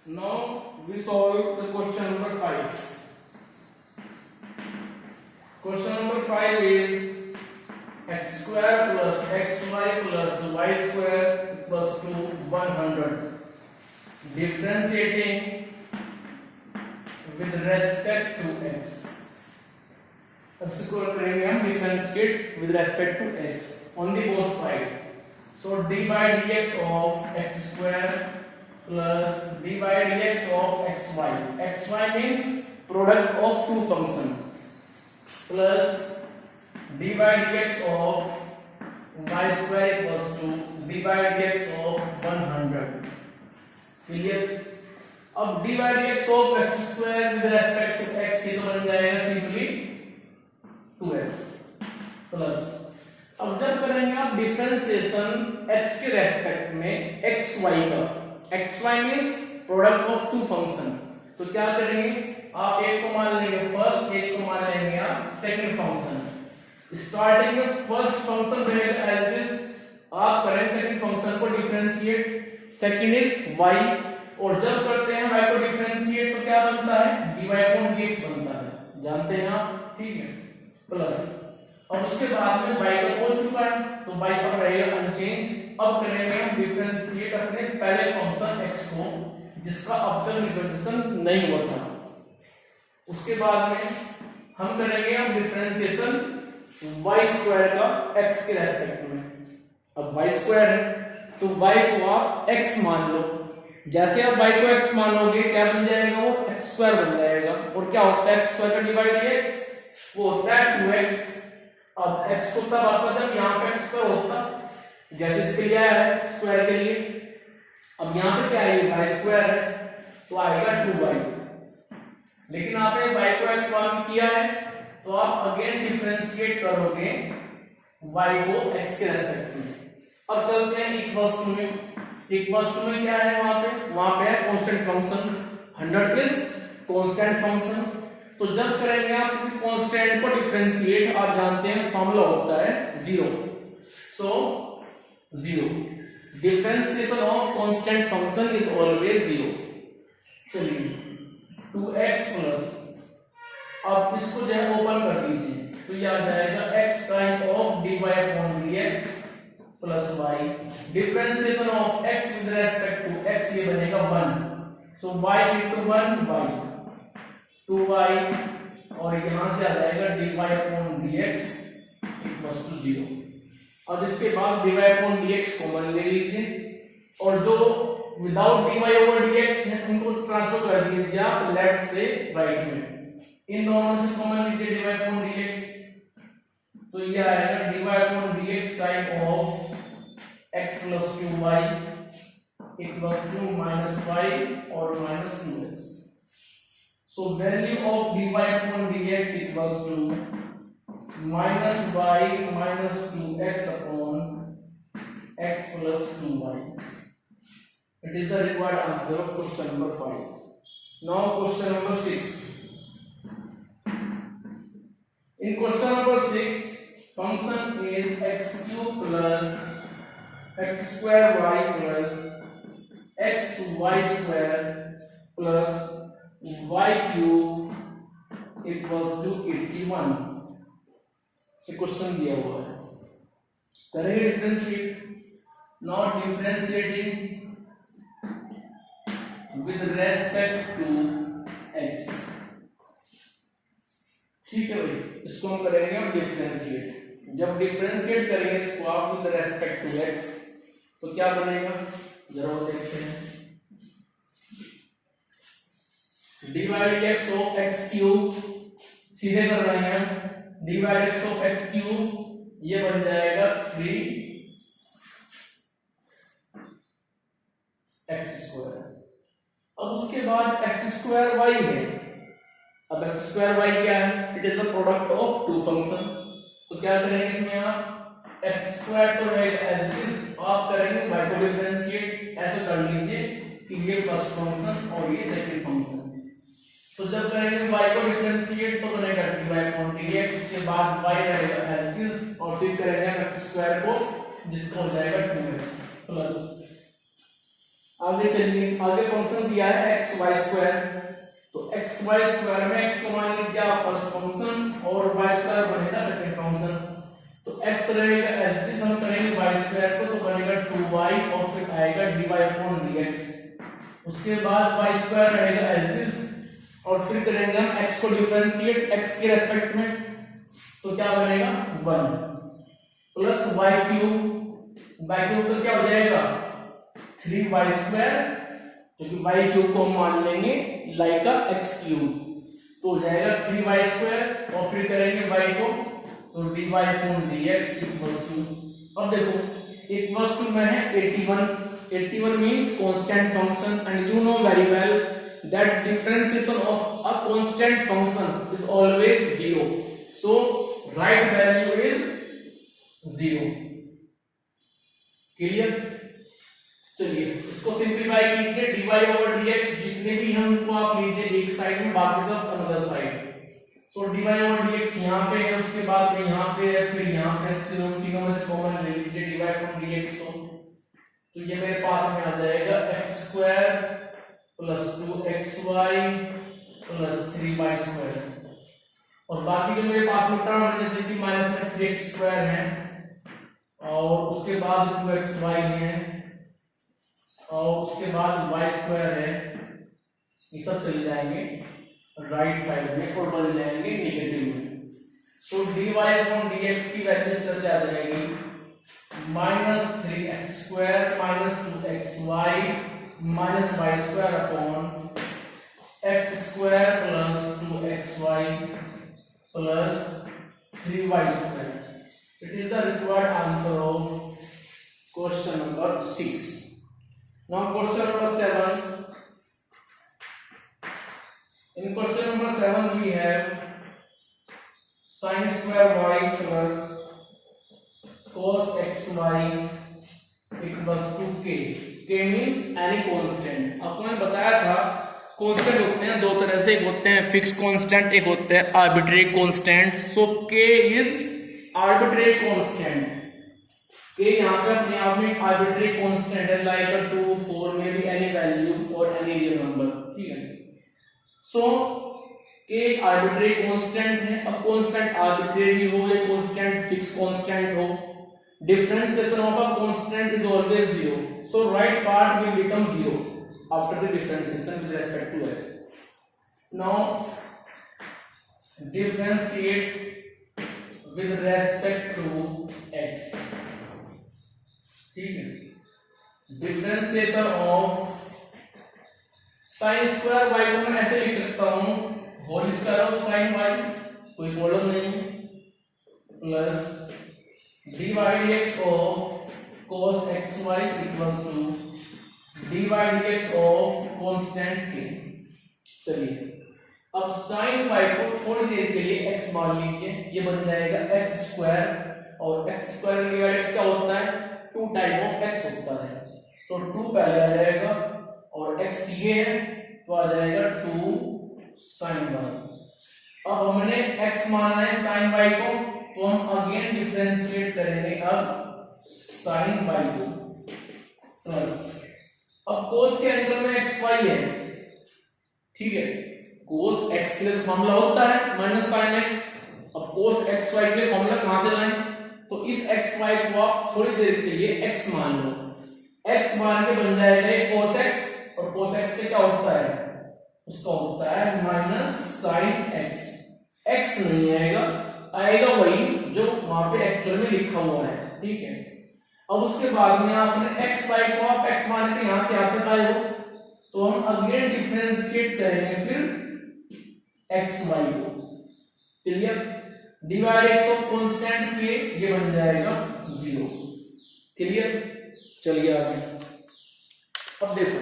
Now we solve the question number 5. Question number 5 is x square plus xy plus y square equals to 100. Differentiating with respect to x. अब इसको करेंगे हम differentiate with respect to x on the both side. So dy dx of x square plus dy dx of xy. Xy means product of two function plus dy dx of y square equals to dy dx of 100. Clear? अब dy dx of x square with respect to x ये तो बन जाएगा simply 2x plus अब जब करेंगे आप differentiation x के रेस्पेक्ट में xy का xy means product of two function तो क्या करेंगे आप एक को मान लेंगे फर्स्ट एक को मान लेंगे आप सेकंड फंक्शन स्टार्टिंग में फर्स्ट फंक्शन रहेगा एज इज आप करें सेकंड फंक्शन को डिफरेंशिएट सेकंड इज y और जब करते हैं y को डिफरेंशिएट तो क्या बनता है dy/dx बनता है जानते हैं आप ठीक है प्लस और उसके बाद में y तो हो चुका है तो y अब रहेगा अनचेंज अब करेंगे हम डिफरेंशिएट अपने पहले फंक्शन x को जिसका अब तक डिफरेंशिएशन नहीं हुआ था उसके बाद में हम करेंगे अब डिफरेंशिएशन y स्क्वायर का x के रेस्पेक्ट में अब y स्क्वायर है तो y को आप x मान लो जैसे आप y को x मानोगे क्या बन जाएगा वो x स्क्वायर बन जाएगा और क्या होता है x स्क्वायर का डिवाइड dx वो होता है 2x अब x को तब आता जब यहाँ पे x स्क्वायर होता जैसे इसके लिए आया है स्क्वायर के लिए अब यहाँ पे क्या आएगा y स्क्वायर है तो आएगा 2y लेकिन आपने y को x मान किया है तो आप अगेन डिफरेंशिएट करोगे y को x के रेस्पेक्ट में अब चलते हैं इस वस्तु में एक वस्तु में क्या है वहां पे है constant function 100 is constant function तो जब करेंगे आप किसी कांस्टेंट को डिफरेंशिएट आप जानते हैं फॉर्मूला होता है 0 सो 0 differentiation of constant function is always 0 चलिए 2x प्लस अब इसको जो है ओपन कर दीजिए तो ये आ जाएगा x time of dy/dx plus y differentiation of x with respect to x ये बनेगा 1 सो y into 1 y 2y और यहां से आ जाएगा dy/dx इक्वल्स टू 0 अब इसके बाद dy/dx कॉमन ले लीजिए और जो विदाउट dy/dx है उनको ट्रांसफर कर दीजिए आप लेफ्ट से राइट में इन दोनों से कॉमन लीजिए dy/dx तो ये आएगा dy/dx time of x plus 2y equals to minus y or minus 2x. So value of dy/dx equals to minus y minus 2x upon x plus 2y. It is the required answer of question number 5. Now question number 6. In question number 6, function is x cube plus x square y plus x y square plus y cube equals to 81 ये question दिया हुआ है करेंगे differentiate not differentiating with respect to x ठीक है भाई इसको हम करेंगे हम डिफरेंशिएट जब डिफरेंशिएट करेंगे इसको आप विद रेस्पेक्ट टू x तो क्या बनेगा जरूर देखते हैं dy dx of x cube सीधे कर रहे हैं dy dx of x cube ये बन जाएगा 3x स्क्वायर अब उसके बाद x स्क्वायर y है अब x स्क्वायर y क्या है it is the product of two function तो क्या करेंगे इसमें आप x स्क्वायर तो रहेगा एज इट इज आप करेंगे y को डिफरेंशिएट ऐसे कर लीजिए कि ये फर्स्ट फंक्शन और ये सेकंड फंक्शन तो जब करेंगे y को डिफरेंशिएट तो बनेगा dy/dx उसके बाद y रहेगा एज इट इज और फिर करेंगे x स्क्वायर को जिसका हो जाएगा 2x प्लस आगे चलिए, आगे फंक्शन दिया है एक्स वाई स्क्वायर, तो एक्स वाई स्क्वायर में एक्स को मान लीजिए क्या फर्स्ट फंक्शन और वाई स्क्वायर बनेगा सेकंड फंक्शन। तो एक्स रहेगा एज इट इज, हम करेंगे वाई स्क्वायर को तो बनेगा 2y और फिर आएगा dy अपॉन dx। उसके बाद वाई स्क्वायर रहेगा एज इट इज और फिर करेंगे हम x को डिफरेंशिएट x के रेस्पेक्ट में, तो क्या बनेगा 1 प्लस y क्यूब का क्या हो जाएगा 3y स्क्वायर, क्योंकि y क्यूब को हम मान लेंगे लाइक का x क्यूब, तो हो जाएगा 3y स्क्वायर और फिर करेंगे y को तो dy upon dx equals to, अब देखो इक्वल्स टू में है 81 means constant function and you know very well that differentiation of a constant function is always 0, so right value is 0। Clear? चलिए इसको सिंपलीफाई कीजिए, dy ओवर dx जितने भी हमको आप लीजिए एक साइड में, बाकी सब अनदर साइड। सो dy ओवर dx यहाँ पे है, उसके बाद में यहाँ पे है, फिर यहाँ पे तीनों में से कॉमन ले लीजिए dy ओवर dx को, तो ये मेरे पास में आ जाएगा x square plus 2xy plus 3y square, और बाकी जो मेरे पास में टर्म है जैसे कि माइनस 3x स्क्वायर है और उसके बाद 2xy है और उसके बाद y स्क्वायर है, ये सब चले जाएंगे राइट साइड में और बन जाएंगे नेगेटिव में। सो dy अपॉन dx की वैल्यू इस तरह से आ जाएगी minus 3x square minus 2xy minus y square upon x square plus 2xy plus 3y square. It is the required answer of question number 6। Now question number 7. In question number 7 we have sin square y plus cos xy equals to k. K means any constant। आपको मैंने बताया था constant होते हैं दो तरह से, एक होते हैं फिक्स कांस्टेंट, एक होते हैं arbitrary constant. So k is arbitrary constant। के यहाँ पे अपने आप में आर्बिट्रेरी कांस्टेंट है like 2 4 may be any value और एनी रियल नंबर, ठीक है। सो के आर्बिट्रेरी कांस्टेंट है, अब कांस्टेंट आर्बिट्रेरी हो या कांस्टेंट फिक्स कांस्टेंट हो, differentiation of a constant is always 0, so right part will become 0 after the differentiation with respect to x। Now differentiate with respect to x, ठीक है। Differentiation of sine square y को मैं ऐसे लिख सकता हूं whole square of sine y, कोई problem नहीं, plus dy dx of cos xy equals to dy dx of constant k। चलिए अब साइन y को थोड़ी देर के लिए x मान लीजिए, ये बन जाएगा x स्क्वायर और x स्क्वायर डिवाइड x क्या होता है 2 टाइप ऑफ x होता है, तो 2 पहले आ जाएगा और x ये है तो आ जाएगा 2 sin y। अब हमने x माना है sin y को, तो हम अगेन डिफरेंशिएट करेंगे अब sin y को, प्लस अब cos के एंगल में xy है, ठीक है। cos x के लिए फॉर्मूला होता है माइनस sin x, अब cos xy के लिए फॉर्मूला कहां से लाएं, तो इस x y को आप थोड़ी देर के लिए x मान लो, x मान के बन जाएगा cos x, और cos x के क्या होता है उसका होता है माइनस sin x। x नहीं आएगा, आएगा वही जो वहां पे एक्चुअल में लिखा हुआ है, ठीक है। अब उसके बाद में आपने x y को आप x मान के यहां से आते पाए हो, तो हम अगेन डिफरेंशिएट करेंगे फिर x y को, clear. Divide x of constant k ये बन जाएगा 0, क्लियर। चलिए आगे, अब देखो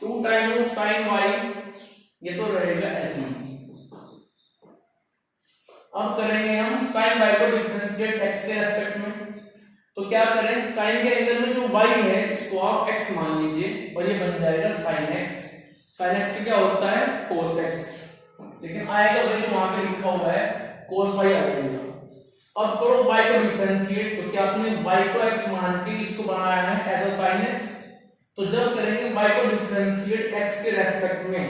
2 टाइम्स sin y ये तो रहेगा ऐसे ही। अब करेंगे हम sin y को डिफरेंशिएट x के रेस्पेक्ट में, तो क्या करें sin के एंगल में जो y है इसको आप x मान लीजिए और ये बन जाएगा sin x। sin x क्या होता है cos x, लेकिन आएगा वही जो वहां पे लिखा हुआ है cos y आ जाएगा। अब करो y को डिफरेंशिएट, तो क्या आपने y को x मान के इसको बनाया है एज अ sin x, तो जब करेंगे y को डिफरेंशिएट x के रेस्पेक्ट में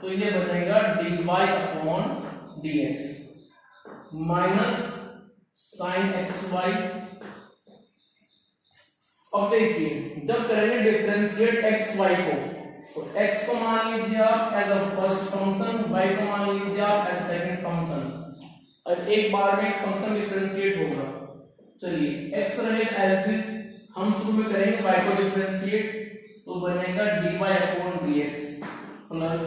तो ये बनेगा dy upon dx minus sine xy। अब देखिए जब करेंगे डिफरेंशिएट xy को तो x को मान लीजिए आप as a first function, y को मान लीजिए आप एज सेकंड फंक्शन। अब एक बार में एक फंक्शन डिफरेंशिएट होगा। चलिए x रहेगा एज दिस, हम शुरू में करेंगे y को डिफरेंशिएट तो बनेगा dy upon dx plus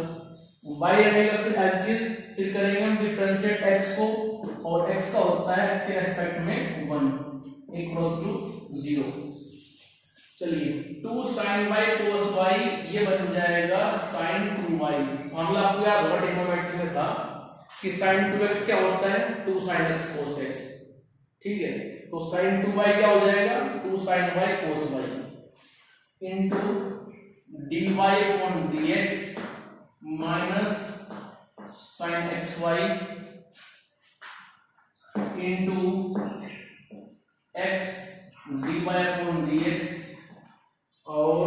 y रहेगा फिर एज दिस, फिर करेंगे हम डिफरेंशिएट x को और x का होता है के रेस्पेक्ट में 1 इक्वल्स टू 0। चलिए 2 sin y cos y ये बन जाएगा sin 2y। मामला आपको याद होगा ट्रिग्नोमेट्री में था कि sin 2x क्या होता है 2 sin x cos x, ठीक है। तो sin 2y क्या हो जाएगा 2 sin y cos y into dy upon dx minus sin xy into x dy upon dx और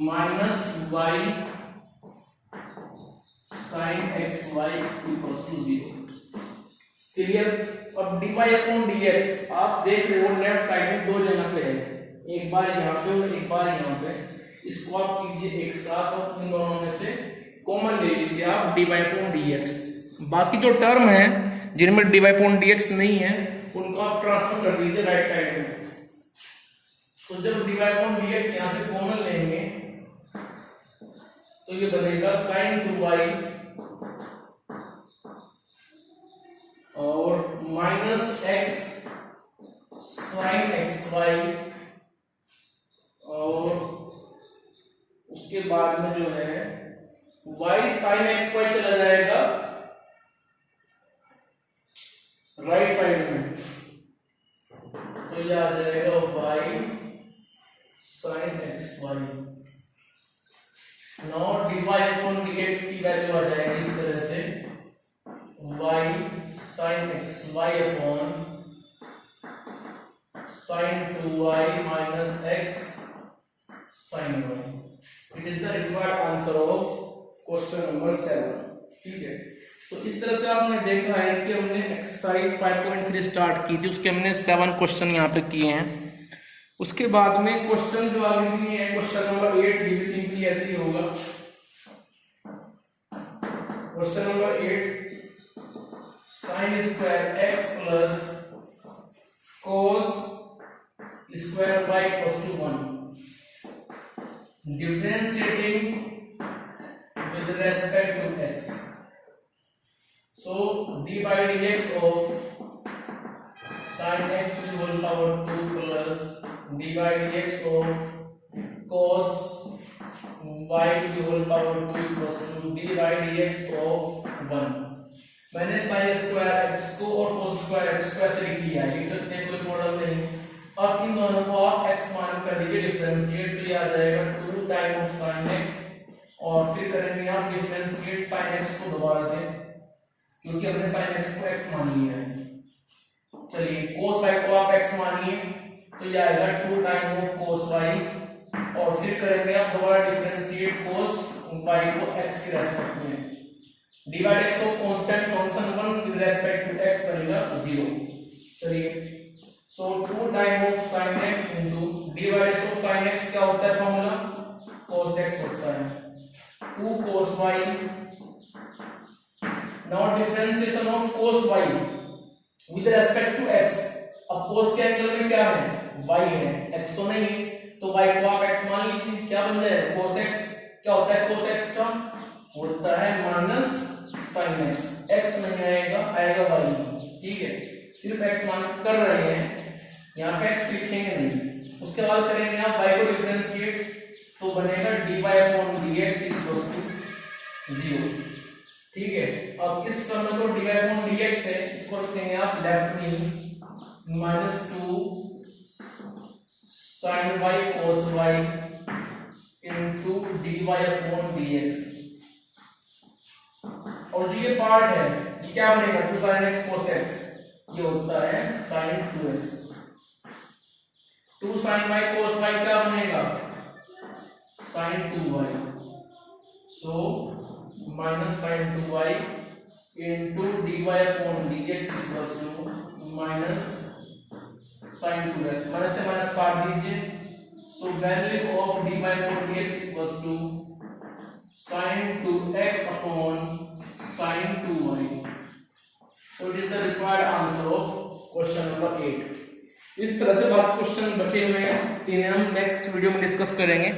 minus y sin xy equals to 0। Clear. अब dy अपॉन dx आप देख रहे हो लेफ्ट साइड में दो जगह पे है, एक बार यहाँ पे और एक बार यहाँ पे। इसको आप कीजिए एक साथ और इन दोनों में से कॉमन ले लीजिए आप dy अपॉन dx। बाकी जो टर्म है जिनमें dy अपॉन dx नहीं है उनको आप ट्रांसफर कर दीजिए राइट साइड में। तो जब dy अपॉन dx यहाँ से कॉमन लेंगे तो ये बनेगा sin 2y और माइनस x sin xy और उसके बाद में जो है y sin xy चला जाएगा राइट साइड में, तो ये आ जाएगा y sin xy। Now dy upon dx की वैल्यू आ जाएगी इस तरह से y sin xy upon sin 2y minus x sin y। It is the required answer of question number 7। ठीक है, तो इस तरह से आपने देखा है कि हमने एक्सरसाइज 5.3 स्टार्ट की थी, उसके हमने 7 क्वेश्चन यहाँ पे किए हैं। उसके बाद में क्वेश्चन जो आगे दिए हैं क्वेश्चन नंबर 8 भी सिंपली ऐसे ही होगा। Question number 8 sin square x plus cos square y equals to 1 differentiating with respect to x। So d by dx of sin x to the whole power 2 plus d by dx of cos y to the whole power 2 equals to d by dx of 1। मैंने sin square x को और cos square x को ऐसे लिख लिया है, लिख सकते हैं, कोई प्रॉब्लम नहीं। अब इन दोनों को आप x मान कर दीजिए डिफरेंशिएट, तो ये आ जाएगा 2 टाइम ऑफ sin x और फिर करेंगे आप डिफरेंशिएट sin x को दोबारा से, क्योंकि हमने sin x को x मान लिया है। चलिए cos y को आप x मानिए तो ये आएगा 2 टाइम ऑफ cos y और फिर करेंगे आप दोबारा डिफरेंशिएट cos y को x के रेस्पेक्ट में, divide x of constant function 1 with respect to x बनेगा 0। चलिए so 2 time of sin x into divide of sin x क्या होता है फार्मूला cos x होता है 2 cos y। Now differentiation of cos y with respect to x। अब cos के angle में क्या है y है, x तो नहीं है, तो y को आप x मान लीजिए, क्या बन जाएगा cos x। क्या होता है cos x का होता है माइनस sin x, x नहीं आएगा, आएगा y। ठीक है, सिर्फ x मान कर रहे हैं, यहाँ पे x लिखेंगे नहीं। उसके बाद करेंगे आप y को डिफरेंशिएट तो बनेगा dy upon dx equals to 0। ठीक है, अब इस टर्म में तो dy अपॉन dx है, इसको रखेंगे आप लेफ्ट में minus 2 sin y cos y into dy upon dx। और जो ये पार्ट है ये क्या बनेगा 2 sin x cos x, ये होता है sin 2x। 2 sin y cos y क्या बनेगा sin 2y. So minus sin 2y into dy upon dx equals to minus sin 2x. Minus से माइनस काट दीजिए. So value of dy upon dx equals to sin 2x upon sin 2y. So it is the required answer of question number 8. इस तरह से बाकी question बचे हुए हैं, इन्हें हम नेक्स्ट वीडियो में डिस्कस करेंगे.